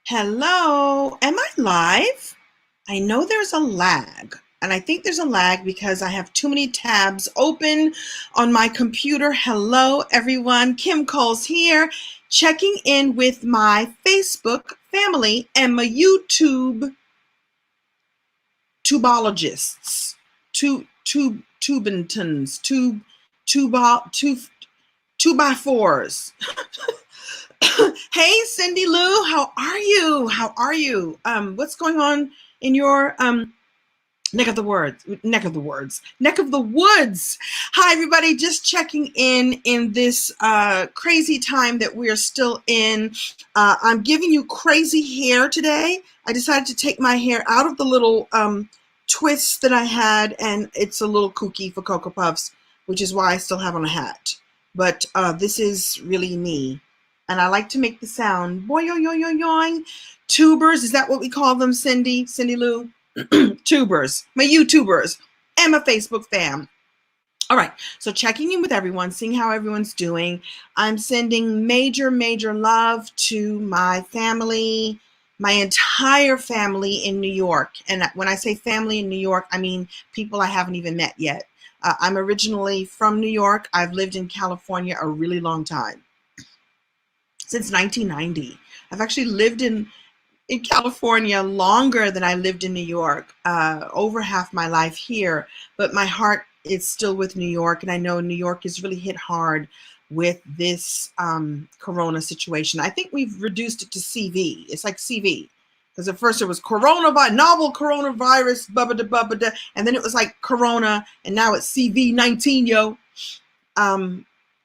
Hello, am I live? I know there's a lag, and I think there's a lag because I have too many tabs open on my computer. Hello, everyone. Kim Cole's here, checking in with my Facebook family and my YouTube tubologists, tubintons, two by fours. Hey, Cindy Lou, how are you? How are you? What's going on in your neck of the woods? Hi, everybody. Just checking in this crazy time that we are still in. I'm giving you crazy hair today. I decided to take my hair out of the little twists that I had, and it's a little kooky for Cocoa Puffs, which is why I still have on a hat. But this is really me. And I like to make the sound boy yo yo yo yoing. Tubers, is that what we call them, Cindy? Cindy Lou? Tubers, my YouTubers, and my Facebook fam. All right, so checking in with everyone, seeing how everyone's doing. I'm sending major, major love to my family, my entire family in New York. And when I say family in New York, I mean people I haven't even met yet. I'm originally from New York. I've lived in California a really long time, since 1990. I've actually lived in California longer than I lived in New York, over half my life here, but my heart is still with New York, and I know New York is really hit hard with this corona situation. I think we've reduced it to CV. It's like CV, because at first it was coronavirus, novel coronavirus, bubba da, and then it was like corona, and now it's CV-19, yo.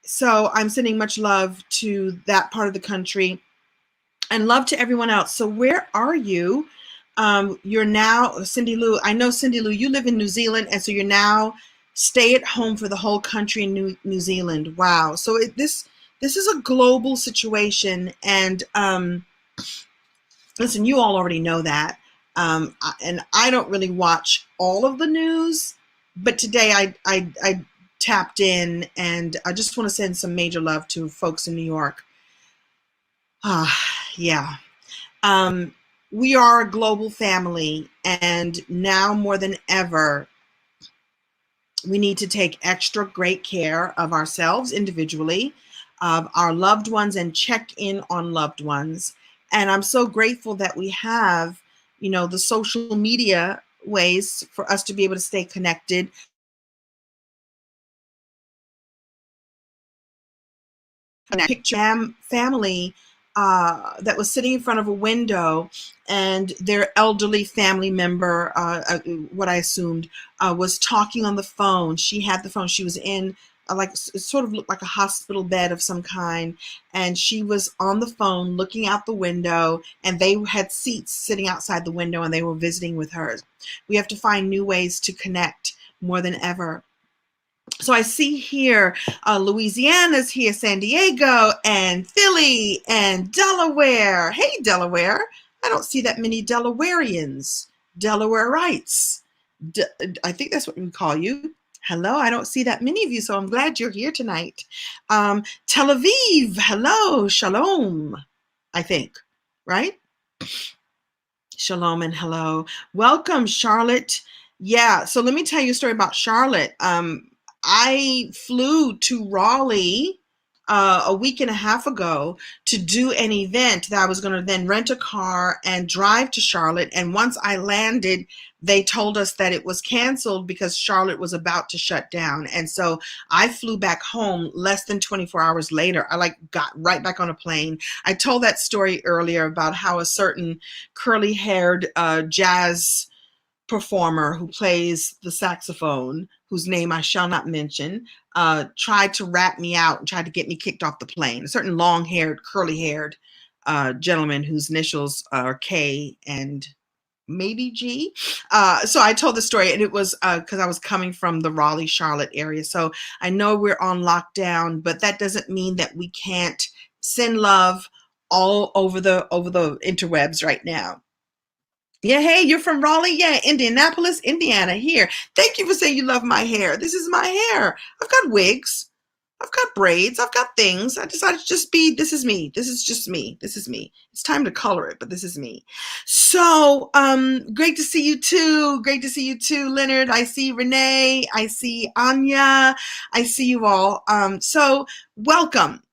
So I'm sending much love to that part of the country, and love to everyone else. So where are you? You're now, Cindy Lou, I know Cindy Lou, you live in New Zealand, and so you're now stay at home for the whole country in New Zealand. Wow. So this is a global situation, and listen, you all already know that. And I don't really watch all of the news, but today I tapped in, and I just want to send some major love to folks in New York. Yeah. We are a global family, and now more than ever, we need to take extra great care of ourselves individually, of our loved ones, and check in on loved ones. And I'm so grateful that we have, the social media ways for us to be able to stay connected. Picture family that was sitting in front of a window, and their elderly family member, what I assumed, was talking on the phone. She had the phone. She was in it sort of looked like a hospital bed of some kind, and she was on the phone looking out the window, and they had seats sitting outside the window, and they were visiting with her. We have to find new ways to connect more than ever. So I see here, Louisiana's here, San Diego, and Philly, and Delaware. Hey, Delaware. I don't see that many Delawareans, Delawareites. I think that's what we call you. Hello, I don't see that many of you, so I'm glad you're here tonight. Tel Aviv, hello, shalom, I think, right? Shalom and hello. Welcome, Charlotte. Yeah, so let me tell you a story about Charlotte. I flew to Raleigh a week and a half ago to do an event that I was going to then rent a car and drive to Charlotte. And once I landed, they told us that it was canceled because Charlotte was about to shut down. And so I flew back home less than 24 hours later. I got right back on a plane. I told that story earlier about how a certain curly-haired jazz performer who plays the saxophone, whose name I shall not mention, tried to rat me out and tried to get me kicked off the plane. A certain long-haired, curly-haired gentleman whose initials are K and maybe G. So I told the story, and it was because I was coming from the Raleigh, Charlotte area. So I know we're on lockdown, but that doesn't mean that we can't send love all over the interwebs right now. Yeah, hey, you're from Raleigh? Yeah, Indianapolis, Indiana, here. Thank you for saying you love my hair. This is my hair. I've got wigs. I've got braids. I've got things. I decided to just be, this is me. This is just me. This is me. It's time to color it, but this is me. So, great to see you too. Great to see you too, Leonard. I see Renee. I see Anya. I see you all. So welcome.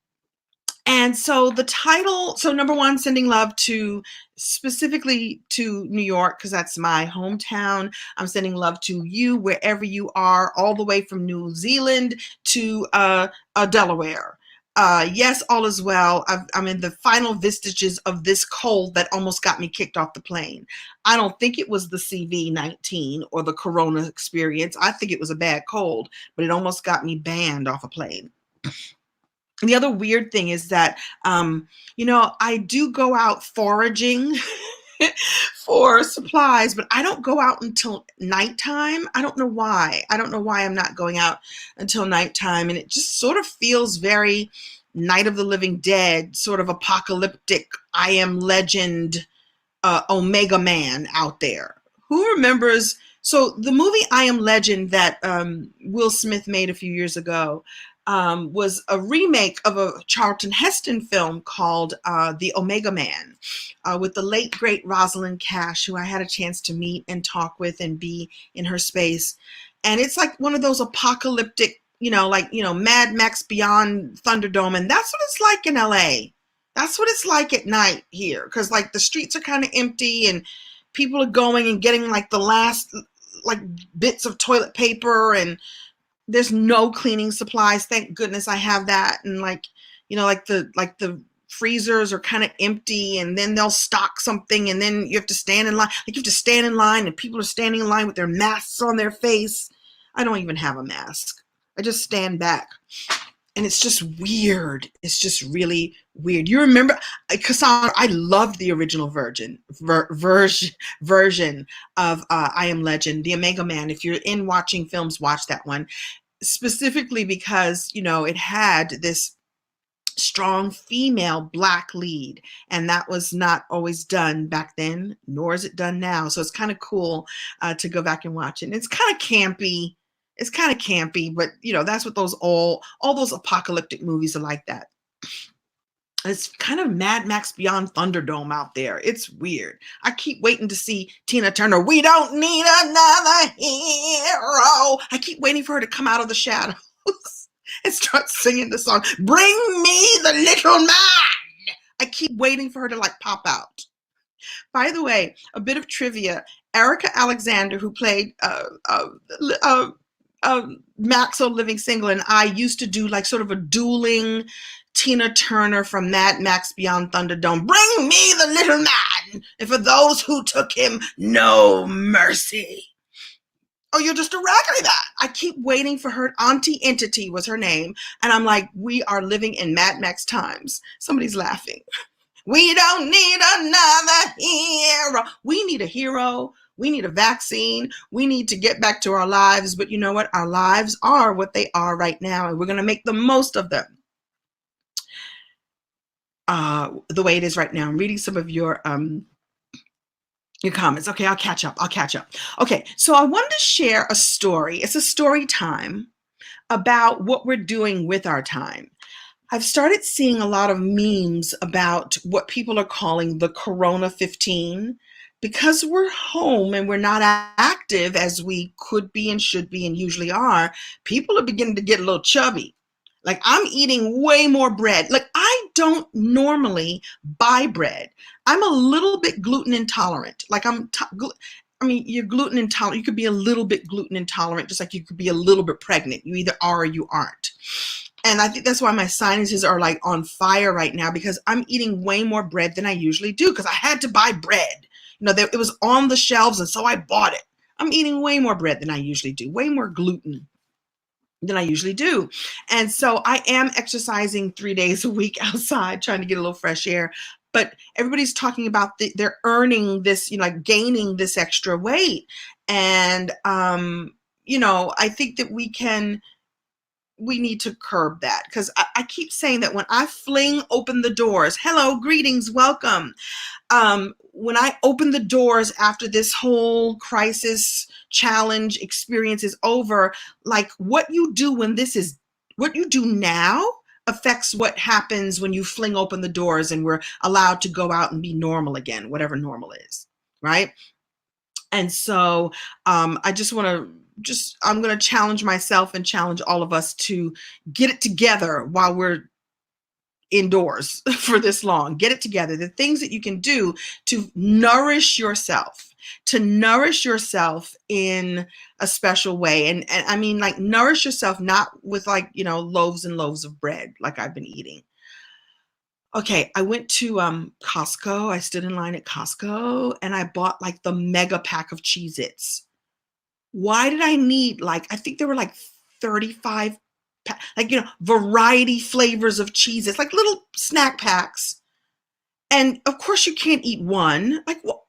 And so the title, so number one, sending love to specifically to New York, because that's my hometown. I'm sending love to you wherever you are, all the way from New Zealand to Delaware. Yes, all is well. I'm in the final vestiges of this cold that almost got me kicked off the plane. I don't think it was the CV-19 or the corona experience. I think it was a bad cold, but it almost got me banned off a plane. The other weird thing is that, I do go out foraging for supplies, but I don't go out until nighttime. I don't know why. I don't know why I'm not going out until nighttime. And it just sort of feels very Night of the Living Dead, sort of apocalyptic, I Am Legend, Omega Man out there. Who remembers? So the movie I Am Legend that Will Smith made a few years ago was a remake of a Charlton Heston film called The Omega Man, with the late, great Rosalind Cash, who I had a chance to meet and talk with and be in her space. And it's like one of those apocalyptic, Mad Max Beyond Thunderdome. And that's what it's like in LA. That's what it's like at night here. Because like the streets are kind of empty and people are going and getting like the last like bits of toilet paper, and there's no cleaning supplies. Thank goodness I have that. And like the freezers are kind of empty, and then they'll stock something, and then you have to stand in line. Like you have to stand in line, and people are standing in line with their masks on their face. I don't even have a mask. I just stand back. And it's just weird. It's just really weird. You remember, Cassandra, I loved the original version of I Am Legend, the Omega Man. If you're in watching films, watch that one. Specifically because, it had this strong female Black lead. And that was not always done back then, nor is it done now. So it's kind of cool to go back and watch it. And it's kind of campy. It's kind of campy, but that's what all those apocalyptic movies are like that. It's kind of Mad Max Beyond Thunderdome out there. It's weird. I keep waiting to see Tina Turner. We don't need another hero. I keep waiting for her to come out of the shadows and start singing the song. Bring me the little man. I keep waiting for her to like pop out. By the way, a bit of trivia. Erica Alexander, who played Maxo Living Single, and I used to do like sort of a dueling Tina Turner from Mad Max Beyond Thunderdome. Bring me the little man, and for those who took him, no mercy. Oh, you're just a raggedy that. I keep waiting for her. Auntie Entity was her name. And I'm like, we are living in Mad Max times. Somebody's laughing. We don't need another hero. We need a hero. We need a vaccine. We need to get back to our lives. But you know what? Our lives are what they are right now, and we're going to make the most of them the way it is right now. I'm reading some of your comments. Okay, I'll catch up. Okay, so I wanted to share a story. It's a story time about what we're doing with our time. I've started seeing a lot of memes about what people are calling the Corona 15. Because we're home and we're not active as we could be and should be and usually are, people are beginning to get a little chubby. Like I'm eating way more bread. Like I don't normally buy bread. I'm a little bit gluten intolerant. Like you're gluten intolerant. You could be a little bit gluten intolerant, just like you could be a little bit pregnant. You either are or you aren't. And I think that's why my sinuses are like on fire right now, because I'm eating way more bread than I usually do because I had to buy bread. It was on the shelves, and so I bought it. I'm eating way more bread than I usually do, way more gluten than I usually do. And so I am exercising 3 days a week outside, trying to get a little fresh air. But everybody's talking about they're earning this, like gaining this extra weight. And, I think that we need to curb that, because I keep saying that when I fling open the doors, hello, greetings, welcome. When I open the doors after this whole crisis challenge experience is over, like what you do when what you do now affects what happens when you fling open the doors and we're allowed to go out and be normal again, whatever normal is, right? And so I just want to I'm going to challenge myself and challenge all of us to get it together while we're indoors for this long. Get it together. The things that you can do to nourish yourself, in a special way. And I mean, like, nourish yourself, not with, like, loaves and loaves of bread like I've been eating. Okay, I went to Costco. I stood in line at Costco and I bought like the mega pack of Cheez-Its. Why did I need, like, I think there were like 35 variety flavors of Cheez-Its, like little snack packs. And of course you can't eat one. Like, well,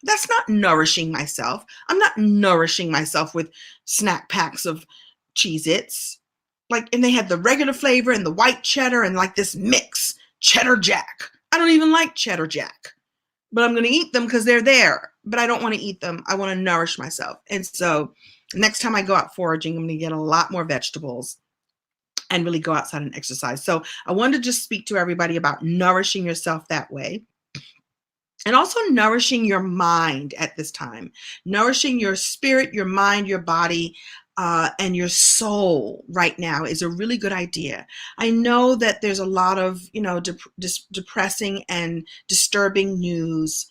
that's not nourishing myself. I'm not nourishing myself with snack packs of Cheez-Its. Like, and they had the regular flavor and the white cheddar and like this mix, cheddar jack. I don't even like cheddar jack, but I'm going to eat them because they're there. But I don't want to eat them. I want to nourish myself. And so next time I go out foraging, I'm going to get a lot more vegetables and really go outside and exercise. So I wanted to just speak to everybody about nourishing yourself that way. And also nourishing your mind at this time, nourishing your spirit, your mind, your body, and your soul right now is a really good idea. I know that there's a lot of, depressing and disturbing news,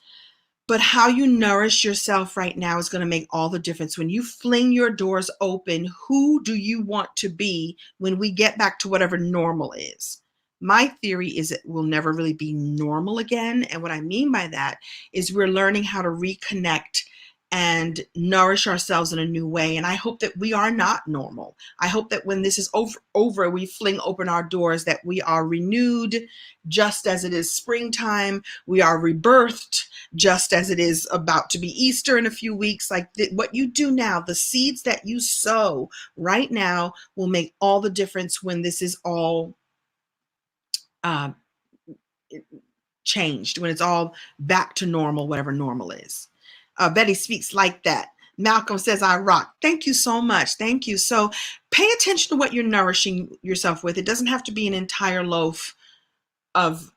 but how you nourish yourself right now is going to make all the difference. When you fling your doors open, who do you want to be when we get back to whatever normal is? My theory is it will never really be normal again. And what I mean by that is we're learning how to reconnect and nourish ourselves in a new way. And I hope that we are not normal. I hope that when this is over, we fling open our doors, that we are renewed just as it is springtime. We are rebirthed just as it is about to be Easter in a few weeks. Like, what you do now, the seeds that you sow right now will make all the difference when this is all changed, when it's all back to normal, whatever normal is. Betty speaks like that. Malcolm says, I rock. Thank you so much. Thank you. So pay attention to what you're nourishing yourself with. It doesn't have to be an entire loaf of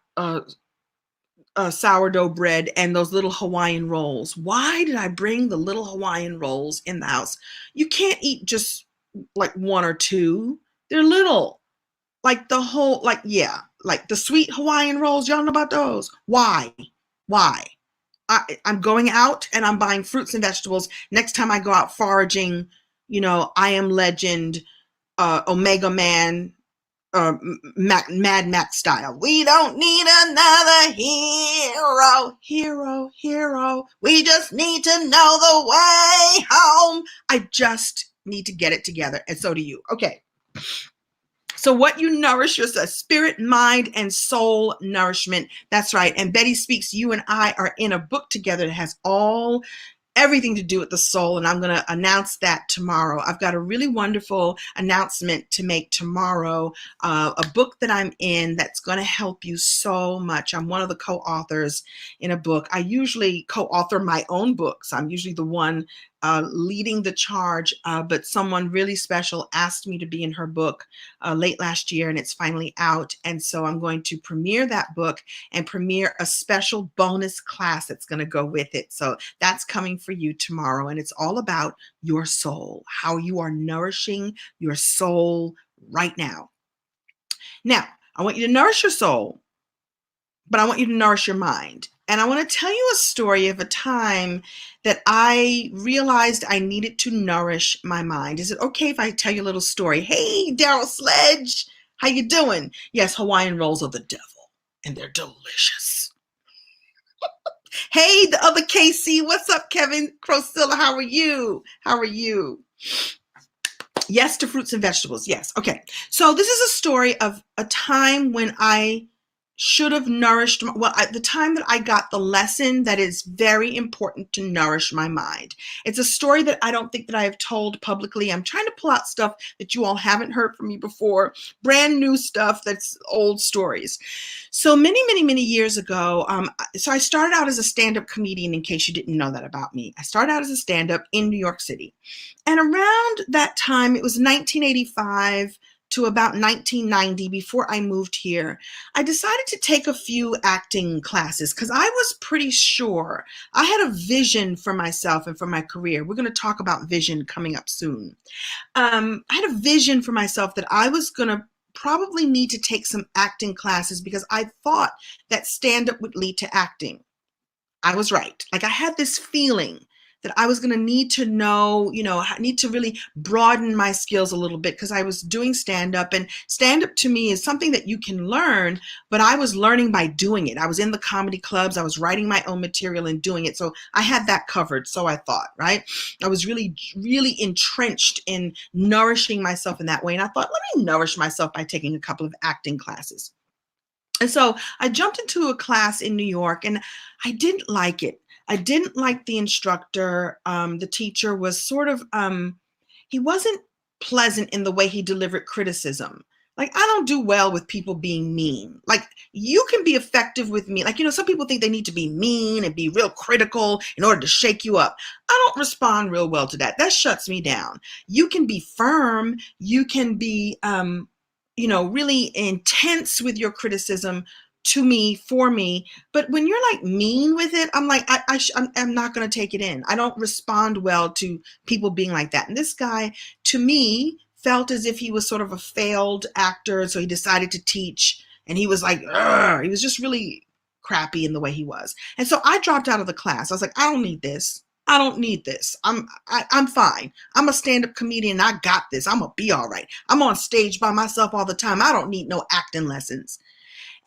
sourdough bread and those little Hawaiian rolls. Why did I bring the little Hawaiian rolls in the house? You can't eat just like one or two. They're little. Like the whole, like the sweet Hawaiian rolls. Y'all know about those? Why? I'm going out and I'm buying fruits and vegetables. Next time I go out foraging, I Am Legend, Omega Man, Mad Max style. We don't need another hero. We just need to know the way home. I just need to get it together. And so do you. Okay. So what you nourish yourself, spirit, mind, and soul nourishment. That's right. And Betty Speaks, you and I are in a book together that has everything to do with the soul, and I'm going to announce that tomorrow. I've got a really wonderful announcement to make tomorrow, a book that I'm in that's going to help you so much. I'm one of the co-authors in a book. I usually co-author my own books. I'm usually the one leading the charge, but someone really special asked me to be in her book late last year, and it's finally out. And so I'm going to premiere that book and premiere a special bonus class that's going to go with it. So that's coming for you tomorrow. And it's all about your soul, how you are nourishing your soul right now. Now, I want you to nourish your soul, but I want you to nourish your mind. And I want to tell you a story of a time that I realized I needed to nourish my mind. Is it okay if I tell you a little story? Hey, Daryl Sledge, how you doing? Yes, Hawaiian rolls are the devil, and they're delicious. Hey, the other KC, what's up, Kevin Crosilla? How are you? Yes to fruits and vegetables. Yes. Okay. So this is a story of a time when I should have nourished, at the time that I got the lesson that it's very important to nourish my mind. It's a story that I don't think that I have told publicly. I'm trying to pull out stuff that you all haven't heard from me before, brand new stuff that's old stories. So many years ago, so I started out as a stand-up comedian, in case you didn't know that about me. I started out as a stand-up in New York City. And around that time, it was 1985, to about 1990, before I moved here, I decided to take a few acting classes because I was pretty sure I had a vision for myself and for my career. We're going to talk about vision coming up soon. I had a vision for myself that I was going to probably need to take some acting classes because I thought that stand-up would lead to acting. I was right. Like I had this feeling that I was going to need to know, need to really broaden my skills a little bit because I was doing stand up, and stand up to me is something that you can learn, but I was learning by doing it. I was in the comedy clubs. I was writing my own material and doing it. So I had that covered. So I thought, right? I was really, really entrenched in nourishing myself in that way. And I thought, let me nourish myself by taking a couple of acting classes. And so I jumped into a class in New York and I didn't like it. I didn't like the instructor. The teacher was sort of, he wasn't pleasant in the way he delivered criticism. Like, I don't do well with people being mean. Like, you can be effective with me. Like, some people think they need to be mean and be real critical in order to shake you up. I don't respond real well to that. That shuts me down. You can be firm. You can be, really intense with your criticism to me, for me. But when you're like mean with it, I'm like, I'm not going to take it in. I don't respond well to people being like that. And this guy, to me, felt as if he was sort of a failed actor. So he decided to teach, and he was like, ugh. He was just really crappy in the way he was. And so I dropped out of the class. I was like, I don't need this. I don't need this. I'm fine. I'm a stand-up comedian. I got this. I'm gonna be all right. I'm on stage by myself all the time. I don't need no acting lessons.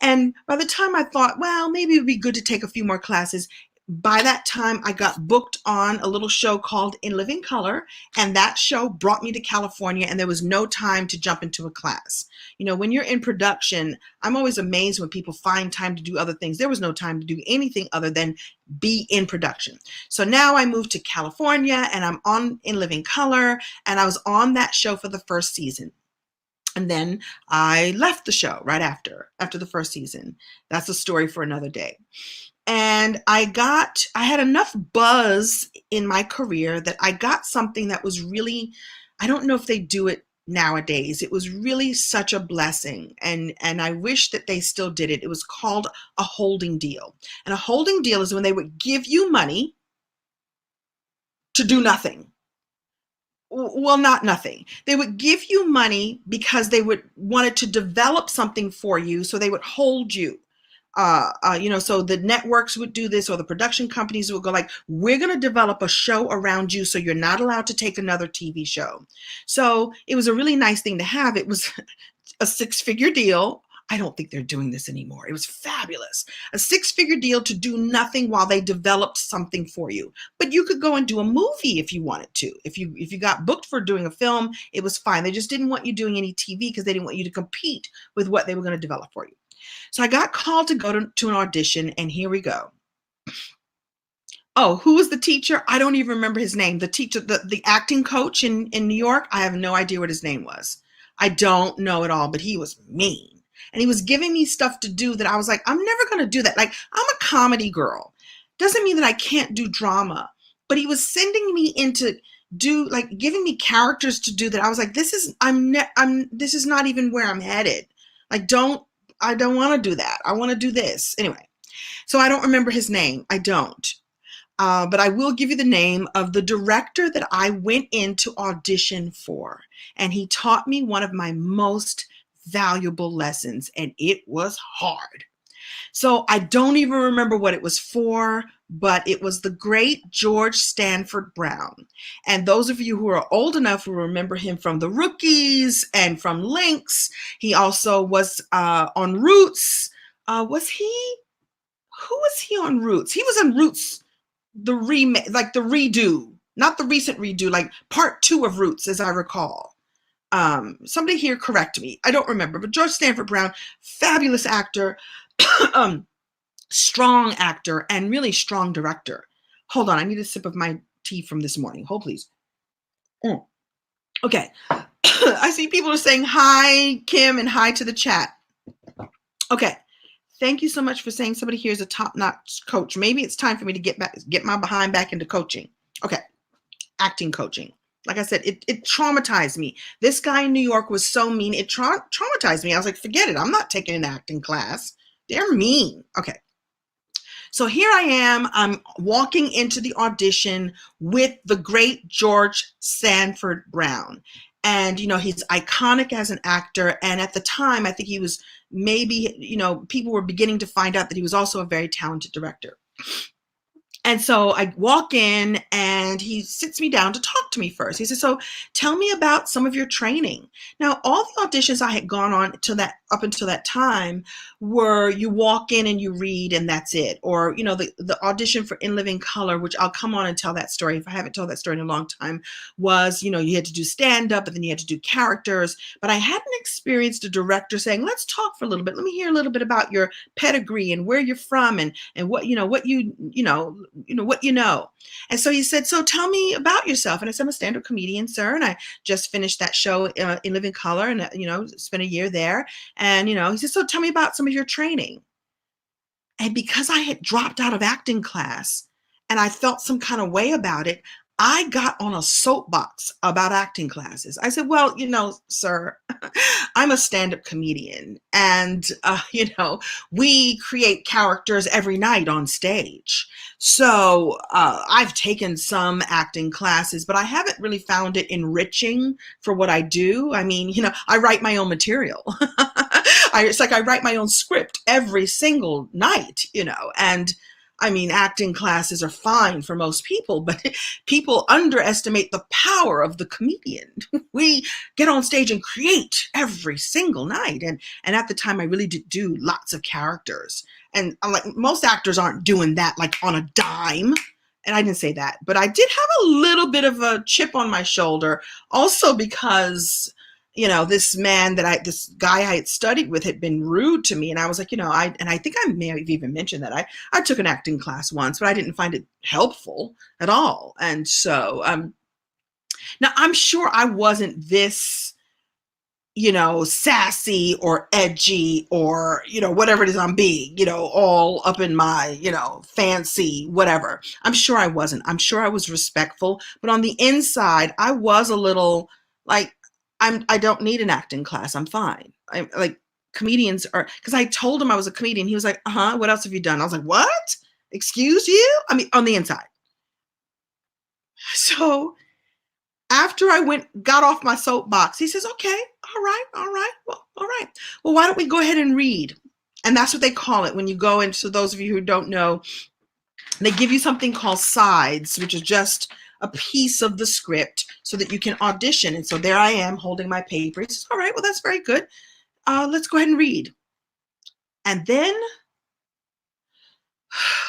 And by the time I thought, well, maybe it would be good to take a few more classes, by that time I got booked on a little show called In Living Color, and that show brought me to California, and there was no time to jump into a class. When you're in production, I'm always amazed when people find time to do other things. There was no time to do anything other than be in production. So now I moved to California, and I'm on In Living Color, and I was on that show for the first season. And then I left the show right after the first season. That's a story for another day. And I had enough buzz in my career that I got something that was really, I don't know if they do it nowadays. It was really such a blessing. And I wish that they still did it. It was called a holding deal. And a holding deal is when they would give you money to do nothing. Well, not nothing. They would give you money because they would wanted to develop something for you. So they would hold you. So the networks would do this, or the production companies would go like, we're going to develop a show around you, so you're not allowed to take another TV show. So it was a really nice thing to have. It was a 6-figure deal. I don't think they're doing this anymore. It was fabulous. A 6-figure deal to do nothing while they developed something for you. But you could go and do a movie if you wanted to. If you got booked for doing a film, it was fine. They just didn't want you doing any TV because they didn't want you to compete with what they were going to develop for you. So I got called to go to an audition, and here we go. Oh, who was the teacher? I don't even remember his name. The teacher, the acting coach in New York, I have no idea what his name was. I don't know at all, but he was mean. And he was giving me stuff to do that I was like, I'm never going to do that. Like, I'm a comedy girl. Doesn't mean that I can't do drama. But he was sending me into giving me characters to do that I was like, this is not even where I'm headed. Like, I don't want to do that. I want to do this. Anyway, so I don't remember his name. I don't. But I will give you the name of the director that I went in to audition for. And he taught me one of my most valuable lessons, and it was hard. So I don't even remember what it was for, but it was the great George Stanford Brown. And those of you who are old enough will remember him from The Rookies and from Lynx. He also was on Roots. Who was he on Roots? He was on Roots, the remake, like the redo, not the recent redo, like part 2 of Roots, as I recall. Somebody here correct me. I don't remember, but George Stanford Brown, fabulous actor, strong actor, and really strong director. Hold on, I need a sip of my tea from this morning. Hold, please. Okay. I see people are saying hi, Kim, and hi to the chat. Okay. Thank you so much for saying somebody here is a top-notch coach. Maybe it's time for me to get my behind back into coaching. Okay. Acting coaching. Like I said, it traumatized me. This guy in New York was so mean. It traumatized me. I was like, forget it. I'm not taking an acting class. They're mean. Okay. So here I am. I'm walking into the audition with the great George Sanford Brown. And, he's iconic as an actor. And at the time, I think he was maybe, people were beginning to find out that he was also a very talented director. And so I walk in and he sits me down to talk to me first. He says, so tell me about some of your training. Now, all the auditions I had gone on up until that time were you walk in and you read and that's it. Or, the audition for In Living Color, which I'll come on and tell that story. If I haven't told that story in a long time, was, you had to do stand up, but then you had to do characters. But I hadn't experienced a director saying, let's talk for a little bit. Let me hear a little bit about your pedigree and where you're from and what, what you. And so he said, so tell me about yourself. And I said, I'm a stand-up comedian, sir. And I just finished that show In Living Color and, spent a year there. And, he said, so tell me about some of your training. And because I had dropped out of acting class and I felt some kind of way about it, I got on a soapbox about acting classes. I said, well, sir, I'm a stand-up comedian and, we create characters every night on stage. So I've taken some acting classes, but I haven't really found it enriching for what I do. I mean, I write my own material. It's like I write my own script every single night, and I mean, acting classes are fine for most people, but people underestimate the power of the comedian. We get on stage and create every single night. And at the time, I really did do lots of characters. And like most actors aren't doing that like on a dime. And I didn't say that, but I did have a little bit of a chip on my shoulder also because this guy I had studied with had been rude to me. And I was like, I think I may have even mentioned that I took an acting class once, but I didn't find it helpful at all. And so, now I'm sure I wasn't this, sassy or edgy or, whatever it is I'm being, all up in my, fancy, whatever. I'm sure I wasn't. I'm sure I was respectful, but on the inside, I was a little like, I don't need an acting class. I'm fine. I like comedians are, because I told him I was a comedian. He was like, what else have you done? I was like, what? Excuse you? I mean, on the inside. So after I got off my soapbox, he says, okay, all right. Well, all right. Well, why don't we go ahead and read? And that's what they call it when you go into, those of you who don't know, they give you something called sides, which is just a piece of the script so that you can audition. And so there I am holding my paper. He says, all right, well, that's very good. Let's go ahead and read. And then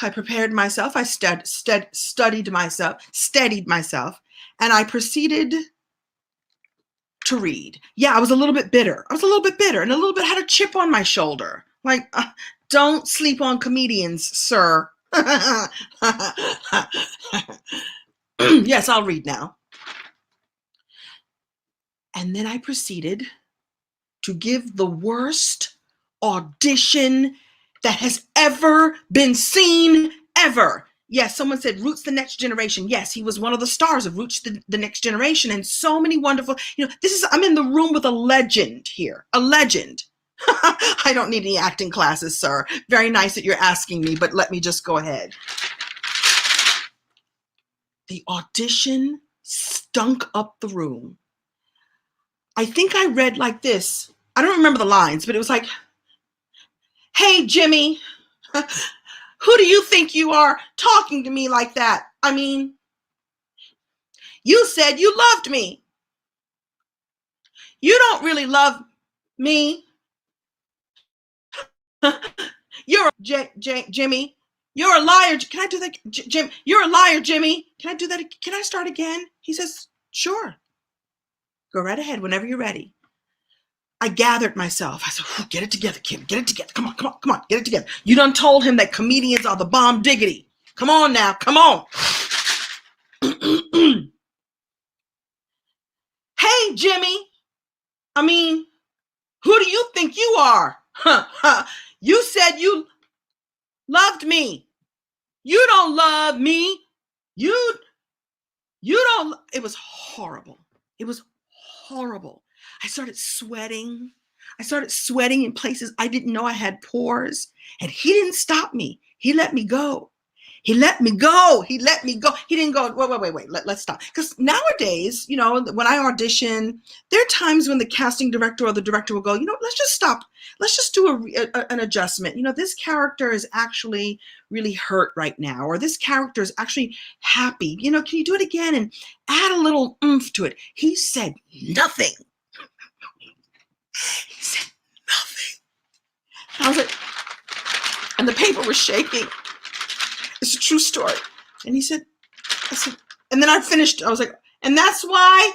I prepared myself. I steadied myself, and I proceeded to read. Yeah, I was a little bit bitter. And a little bit had a chip on my shoulder. Like, don't sleep on comedians, sir. Yes, I'll read now. And then I proceeded to give the worst audition that has ever been seen, ever. Yes, someone said Roots the Next Generation. Yes, he was one of the stars of Roots the Next Generation. And so many wonderful, I'm in the room with a legend here, a legend. I don't need any acting classes, sir. Very nice that you're asking me, but let me just go ahead. The audition stunk up the room. I think I read like this. I don't remember the lines, but it was like, hey, Jimmy, who do you think you are talking to me like that? I mean, you said you loved me. You don't really love me. You're Jimmy. You're a liar. Can I do that? Jim, you're a liar, Jimmy. Can I do that? Can I start again? He says, sure. Go right ahead whenever you're ready. I gathered myself. I said, get it together, Kim. Get it together. Come on. Get it together. You done told him that comedians are the bomb diggity. Come on now. Come on. Hey, Jimmy. I mean, who do you think you are? You said you loved me. You don't love me. You It was horrible. It was horrible. I started sweating. I started sweating in places I didn't know I had pores. And he didn't stop me. He let me go. He let me go. He let me go. He didn't go, wait. Let's stop. Because nowadays, when I audition, there are times when the casting director or the director will go, let's just stop. Let's just do an adjustment. This character is actually really hurt right now, or this character is actually happy. Can you do it again and add a little oomph to it? He said nothing. He said nothing. I was like, and the paper was shaking. It's a true story. And I said, and then I finished. I was like, and that's why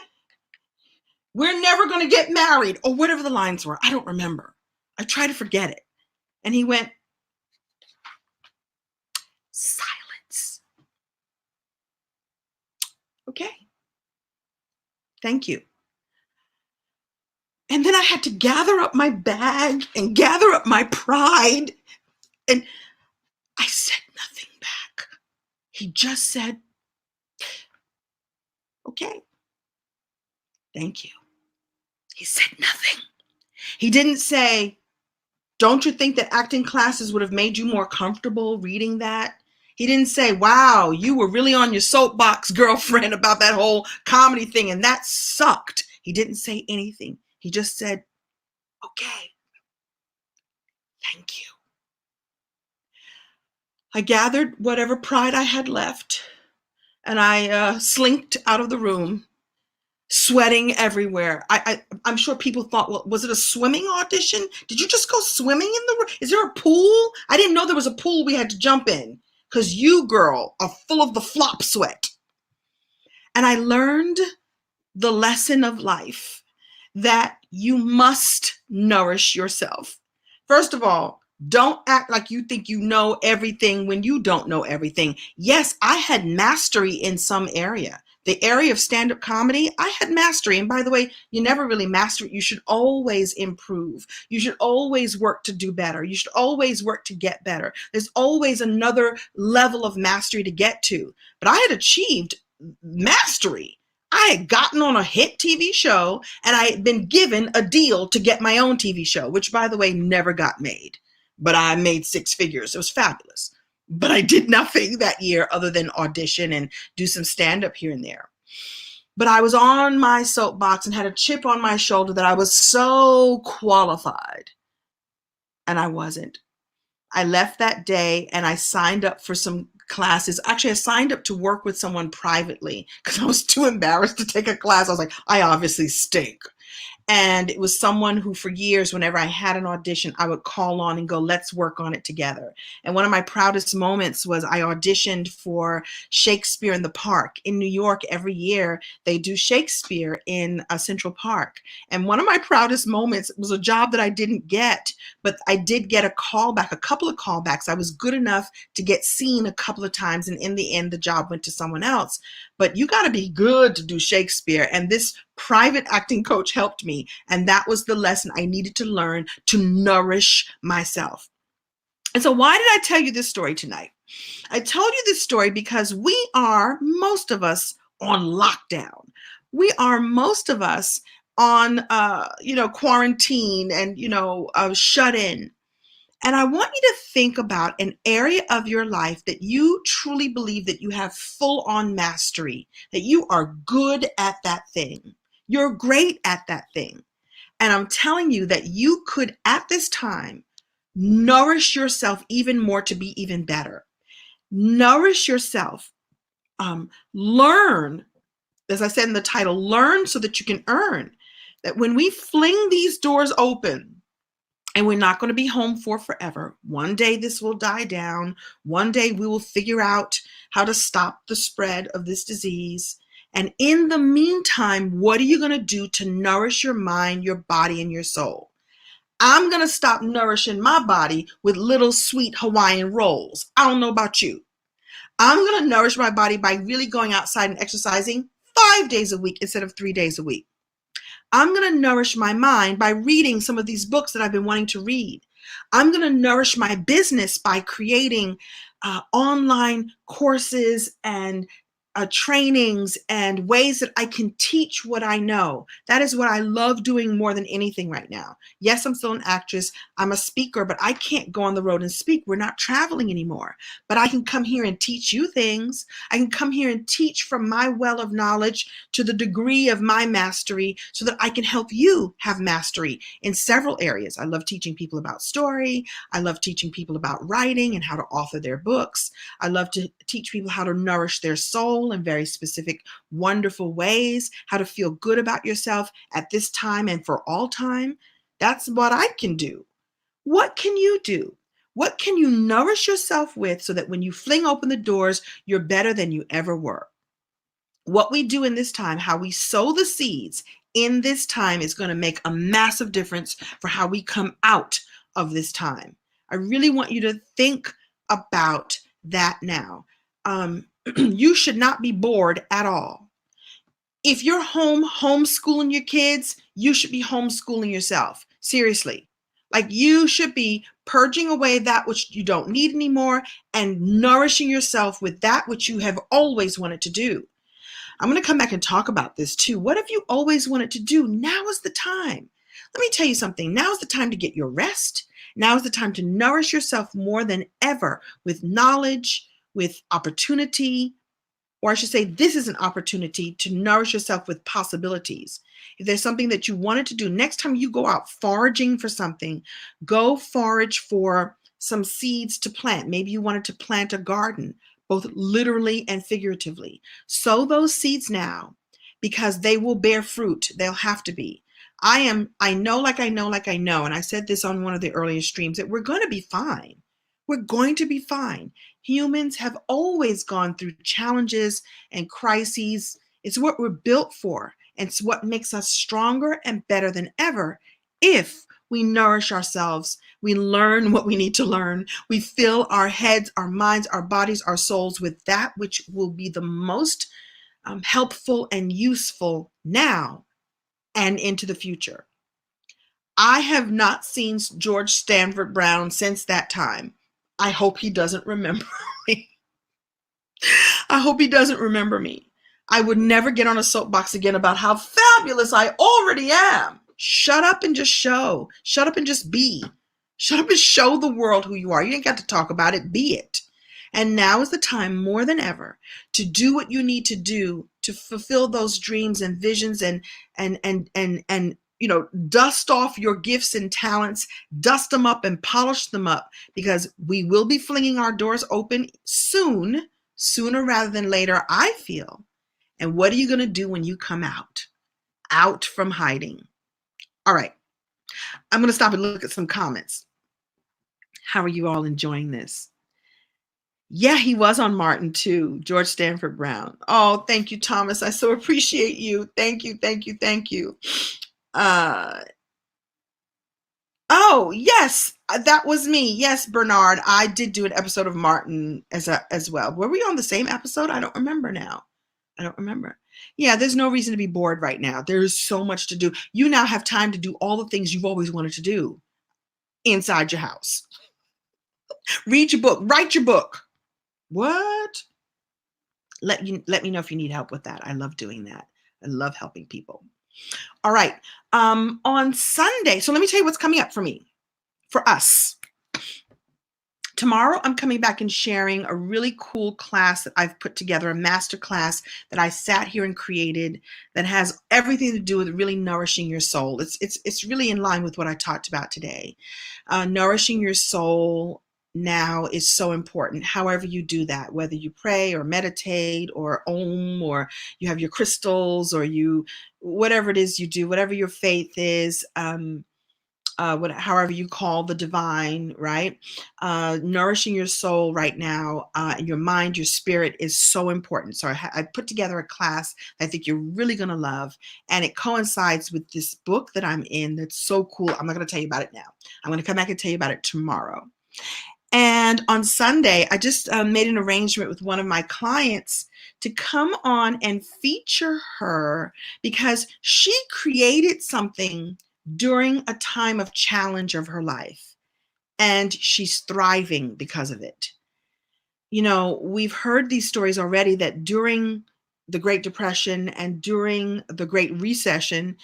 we're never going to get married, or whatever the lines were. I don't remember. I try to forget it. And he went, silence. Okay. Thank you. And then I had to gather up my bag and gather up my pride. And I said nothing back. He just said, okay. Thank you. He said nothing. He didn't say, don't you think that acting classes would have made you more comfortable reading that? He didn't say, wow, you were really on your soapbox, girlfriend, about that whole comedy thing, and that sucked. He didn't say anything. He just said, okay, thank you. I gathered whatever pride I had left, and I slinked out of the room, sweating everywhere. I'm sure people thought, well, was it a swimming audition? Did you just go swimming in the room? Is there a pool? I didn't know there was a pool we had to jump in, because you, girl, are full of the flop sweat. And I learned the lesson of life, that you must nourish yourself. First of all, don't act like you think you know everything when you don't know everything. Yes, I had mastery in some area. The area of stand-up comedy, I had mastery. And by the way, you never really master it. You should always improve. You should always work to do better. You should always work to get better. There's always another level of mastery to get to. But I had achieved mastery. I had gotten on a hit TV show, and I had been given a deal to get my own TV show, which, by the way, never got made. But I made 6 figures. It was fabulous. But I did nothing that year other than audition and do some stand-up here and there. But I was on my soapbox and had a chip on my shoulder that I was so qualified. And I wasn't. I left that day and I signed up for some classes. Actually, I signed up to work with someone privately because I was too embarrassed to take a class. I was like, I obviously stink. And it was someone who for years, whenever I had an audition, I would call on and go, let's work on it together. And one of my proudest moments was I auditioned for Shakespeare in the Park. In New York, every year, they do Shakespeare in Central Park. And one of my proudest moments was a job that I didn't get, but I did get a callback, a couple of callbacks. I was good enough to get seen a couple of times. And in the end, the job went to someone else. But you got to be good to do Shakespeare. And this private acting coach helped me. And that was the lesson I needed to learn to nourish myself. And so why did I tell you this story tonight? I told you this story because we are, most of us, on lockdown. We are, most of us, on, quarantine and, shut in. And I want you to think about an area of your life that you truly believe that you have full on mastery, that you are good at that thing. You're great at that thing. And I'm telling you that you could, at this time, nourish yourself even more to be even better. Nourish yourself. Learn, as I said in the title, learn so that you can earn. That when we fling these doors open, and we're not going to be home for forever. One day this will die down. One day we will figure out how to stop the spread of this disease. And in the meantime, what are you going to do to nourish your mind, your body, and your soul? I'm going to stop nourishing my body with little sweet Hawaiian rolls. I don't know about you. I'm going to nourish my body by really going outside and exercising 5 days a week instead of 3 days a week. I'm going to nourish my mind by reading some of these books that I've been wanting to read. I'm going to nourish my business by creating online courses and trainings and ways that I can teach what I know. That is what I love doing more than anything right now. Yes, I'm still an actress. I'm a speaker, but I can't go on the road and speak. We're not traveling anymore. But I can come here and teach you things. I can come here and teach from my well of knowledge to the degree of my mastery so that I can help you have mastery in several areas. I love teaching people about story. I love teaching people about writing and how to author their books. I love to teach people how to nourish their soul in very specific, wonderful ways, how to feel good about yourself at this time and for all time. That's what I can do. What can you do? What can you nourish yourself with so that when you fling open the doors, you're better than you ever were? What we do in this time, how we sow the seeds in this time is going to make a massive difference for how we come out of this time. I really want you to think about that now. You should not be bored at all. If you're home homeschooling your kids, you should be homeschooling yourself. Seriously. Like you should be purging away that which you don't need anymore and nourishing yourself with that which you have always wanted to do. I'm going to come back and talk about this too. What have you always wanted to do? Now is the time. Let me tell you something. Now is the time to get your rest. Now is the time to nourish yourself more than ever with knowledge, with opportunity, or I should say, this is an opportunity to nourish yourself with possibilities. If there's something that you wanted to do, next time you go out foraging for something, go forage for some seeds to plant. Maybe you wanted to plant a garden, both literally and figuratively. Sow those seeds now because they will bear fruit. They'll have to be. I know, and I said this on one of the earlier streams, that we're going to be fine. We're going to be fine. Humans have always gone through challenges and crises. It's what we're built for. And it's what makes us stronger and better than ever if we nourish ourselves, we learn what we need to learn, we fill our heads, our minds, our bodies, our souls with that which will be the most helpful and useful now and into the future. I have not seen George Stanford Brown since that time. I hope he doesn't remember me. I hope he doesn't remember me. I would never get on a soapbox again about how fabulous I already am. Shut up and just show. Shut up and just be. Shut up and show the world who you are. You ain't got to talk about it. Be it. And now is the time more than ever to do what you need to do to fulfill those dreams and visions and dust off your gifts and talents, dust them up and polish them up, because we will be flinging our doors open soon, sooner rather than later, I feel. And what are you going to do when you come out from hiding? All right. I'm going to stop and look at some comments. How are you all enjoying this? Yeah, he was on Martin too, George Stanford Brown. Oh, thank you, Thomas. I so appreciate you. Thank you, thank you, thank you. Oh, yes, that was me. Yes, Bernard. I did do an episode of Martin as well. Were we on the same episode? I don't remember now. I don't remember. Yeah, there's no reason to be bored right now. There's so much to do. You now have time to do all the things you've always wanted to do inside your house. Read your book, write your book. What? Let me know if you need help with that. I love doing that. I love helping people. All right. On Sunday, so let me tell you what's coming up for us. Tomorrow, I'm coming back and sharing a really cool class that I've put together, a master class that I sat here and created that has everything to do with really nourishing your soul. It's really in line with what I talked about today. Nourishing your soul now is so important. However you do that, whether you pray or meditate or or you have your crystals or whatever it is you do, whatever your faith is, however you call the divine, right? Nourishing your soul right now, and your mind, your spirit is so important. So I put together a class I think you're really going to love, and it coincides with this book that I'm in that's so cool. I'm not going to tell you about it now. I'm going to come back and tell you about it tomorrow. And on Sunday, I just made an arrangement with one of my clients to come on and feature her because she created something during a time of challenge of her life, and she's thriving because of it. we've heard these stories already that during the Great Depression and during the Great Recession,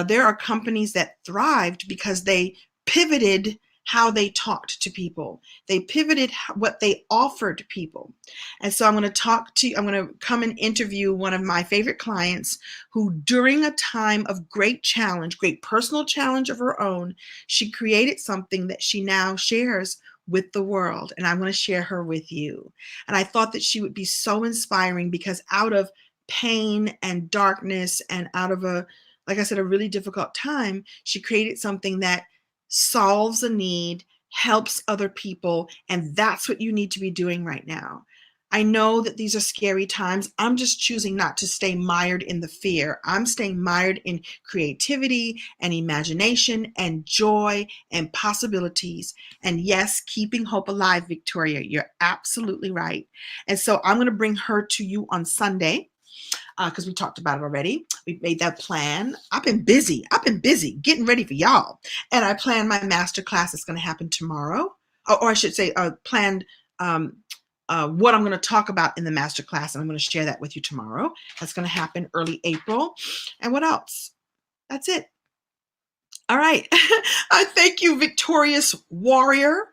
there are companies that thrived because they pivoted how they talked to people. They pivoted what they offered people. And so I'm going to come and interview one of my favorite clients who, during a time of great challenge, great personal challenge of her own, she created something that she now shares with the world. And I'm going to share her with you. And I thought that she would be so inspiring because out of pain and darkness and out of like I said, a really difficult time, she created something that solves a need, helps other people. And that's what you need to be doing right now. I know that these are scary times. I'm just choosing not to stay mired in the fear. I'm staying mired in creativity and imagination and joy and possibilities. And yes, keeping hope alive, Victoria. You're absolutely right. And so I'm going to bring her to you on Sunday because we talked about it already. We made that plan. I've been busy getting ready for y'all. And I planned my master class that's going to happen tomorrow. Or I should say, planned what I'm going to talk about in the master class. And I'm going to share that with you tomorrow. That's going to happen early April. And what else? That's it. All right. I thank you, victorious warrior.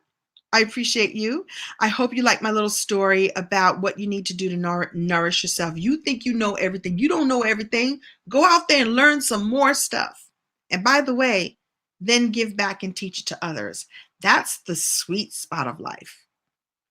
I appreciate you. I hope you like my little story about what you need to do to nourish yourself. You think you know everything. You don't know everything. Go out there and learn some more stuff. And by the way, then give back and teach it to others. That's the sweet spot of life,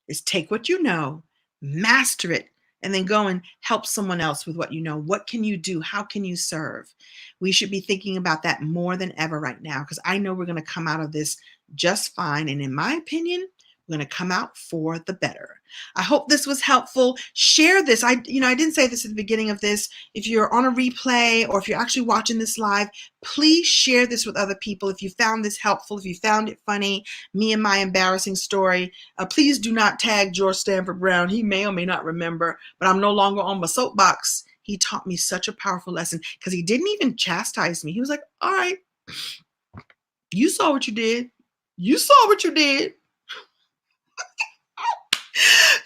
is take what you know, master it, and then go and help someone else with what you know. What can you do? How can you serve? We should be thinking about that more than ever right now, because I know we're going to come out of this just fine. And in my opinion, we're going to come out for the better. I hope this was helpful. Share this. I didn't say this at the beginning of this. If you're on a replay or if you're actually watching this live, please share this with other people. If you found this helpful, if you found it funny, me and my embarrassing story, please do not tag George Stanford Brown. He may or may not remember, but I'm no longer on my soapbox. He taught me such a powerful lesson because he didn't even chastise me. He was like, all right, you saw what you did. You saw what you did.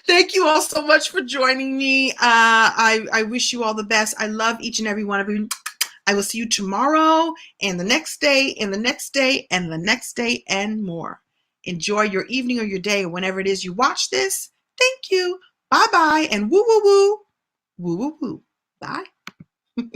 Thank you all so much for joining me. I wish you all the best. I love each and every one of you. I will see you tomorrow and the next day and the next day and the next day and more. Enjoy your evening or your day or whenever it is you watch this. Thank you. Bye-bye and woo, woo, woo. Woo, woo, woo. Bye.